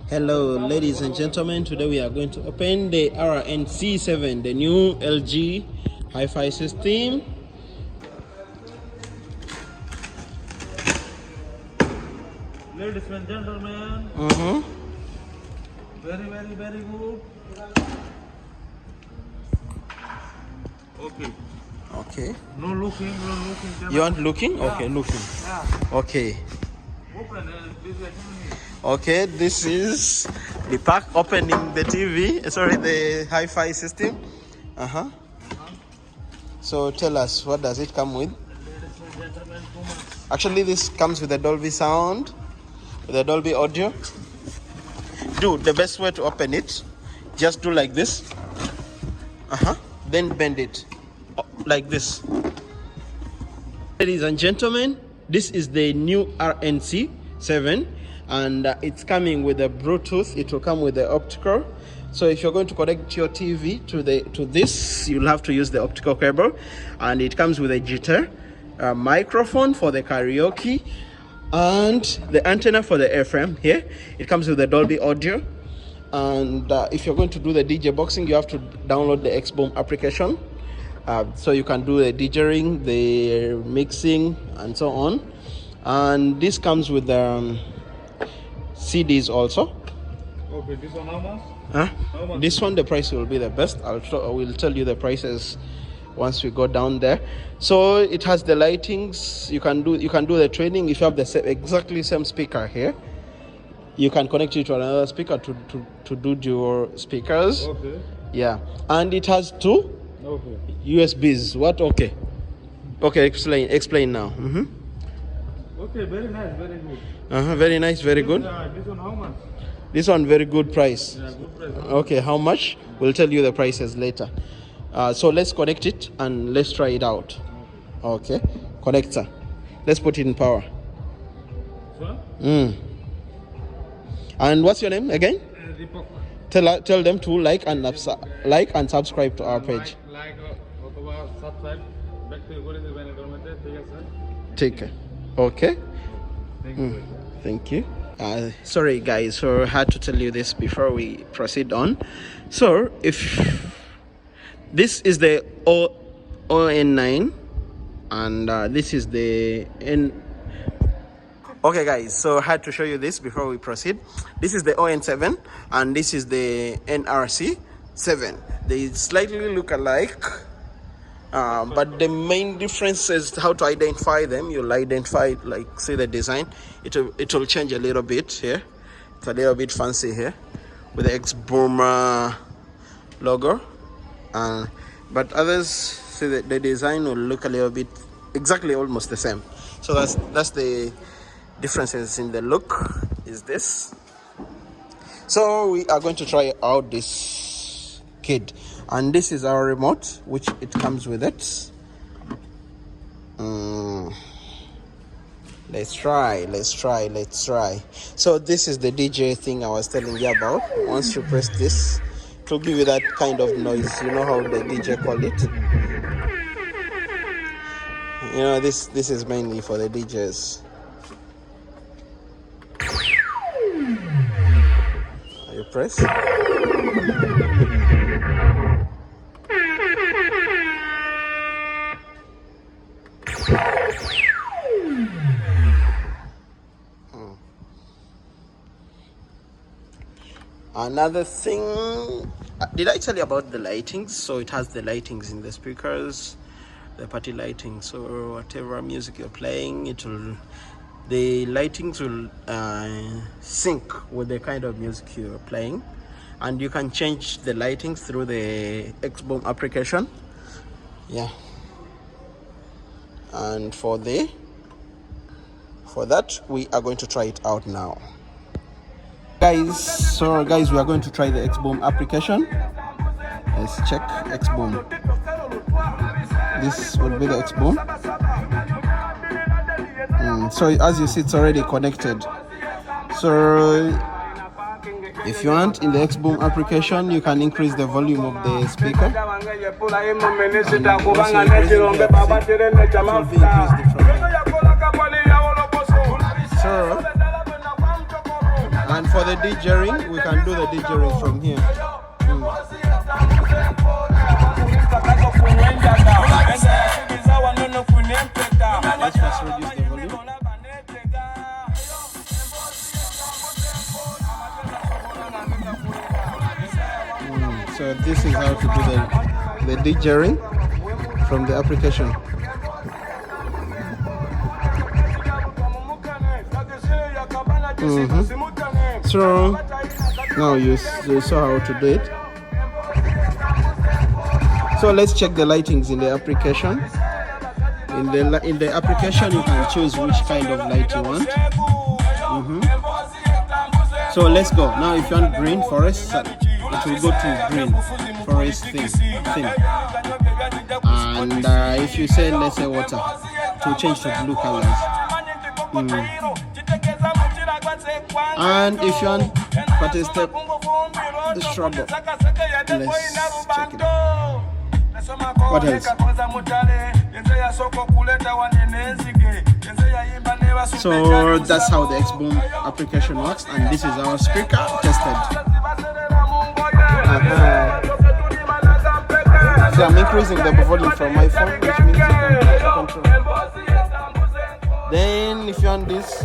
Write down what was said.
Hello ladies and gentlemen, today we are going to open the RNC7, the new LG hi-fi system. Ladies and gentlemen, very good. Okay. No looking. You want looking? Yeah. Okay, looking. Yeah. Okay. Open this way. Okay, this is the pack opening the TV. Sorry, the hi-fi system. So tell us, what does it come with? Ladies and gentlemen, Actually, this comes with a Dolby sound, with a Dolby audio. Dude, the best way to open it, just do like this. Then bend it like this. Ladies and gentlemen, this is the new RNC7, and it's coming with a Bluetooth. It will come with the optical. So if you're going to connect your TV to this, you'll have to use the optical cable, and it comes with a jitter, a microphone for the karaoke, and the antenna for the FM. Here it comes with the Dolby audio. And if you're going to do the DJ boxing, you have to download the XBOOM application, so you can do the DJing, the mixing, and so on. And this comes with CDs also. Okay, this one how much? How much? This one, the price will be the best. I will tell you the prices once we go down there. So it has the lightings. You can do the training. If you have the exactly same speaker here, you can connect it to another speaker to do your speakers. Okay. Yeah, and it has two USBs. What? Okay, explain now. Okay, very nice, very good. Very nice, very good. This one how much? This one very good price. Yeah, good price. Okay, how much? We'll tell you the prices later. So let's connect it and let's try it out. Okay, connector. Let's put it in power. Sir? And what's your name again? Deepak. Tell them to like and subscribe to our page. Like, subscribe. Back to your Take care. Okay. Thank you. Thank you. Sorry guys, so I had to tell you this before we proceed on. So if this is the ON9 and this is the N. Okay guys, so I had to show you this before we proceed. This is the ON7 and this is the NRC7. They slightly look alike, but the main difference is how to identify them. You'll identify, like, see the design. It will change a little bit here. It's a little bit fancy here with the XBOOM logo, but others, see that the design will look a little bit exactly almost the same. So that's the differences in the look is this. So we are going to try out this kit, and this is our remote, which it comes with it. Let's try. So this is the DJ thing I was telling you about. Once you press this, it will give you that kind of noise. You know how the DJ call it? You know, this is mainly for the DJs. You press. Another thing, did I tell you about the lightings? So it has the lightings in the speakers, the party lighting. So whatever music you're playing, the lightings will sync with the kind of music you're playing, and you can change the lightings through the XBOOM application. Yeah, and for that we are going to try it out now, guys. So guys, we are going to try the XBOOM application. Let's check XBOOM. This will be the XBOOM. So as you see, it's already connected. So if you want, in the XBOOM application, you can increase the volume of the speaker. And also increase the And for the DJing, we can do the DJing from here. Let's first reduce the volume. So this is how to do the DJing from the application. So now you saw how to do it. So let's check the lightings in the application. In the application, you can choose which kind of light you want. So let's go. Now if you want green forest, it will go to green forest thing. And if you say, let's say water, to change to blue colors. And if you want to step the trouble, let's check it out. What else? So that's how the XBOOM application works, and this is our speaker tested. So I'm increasing the volume from my phone, which means you can control. Then if you want this,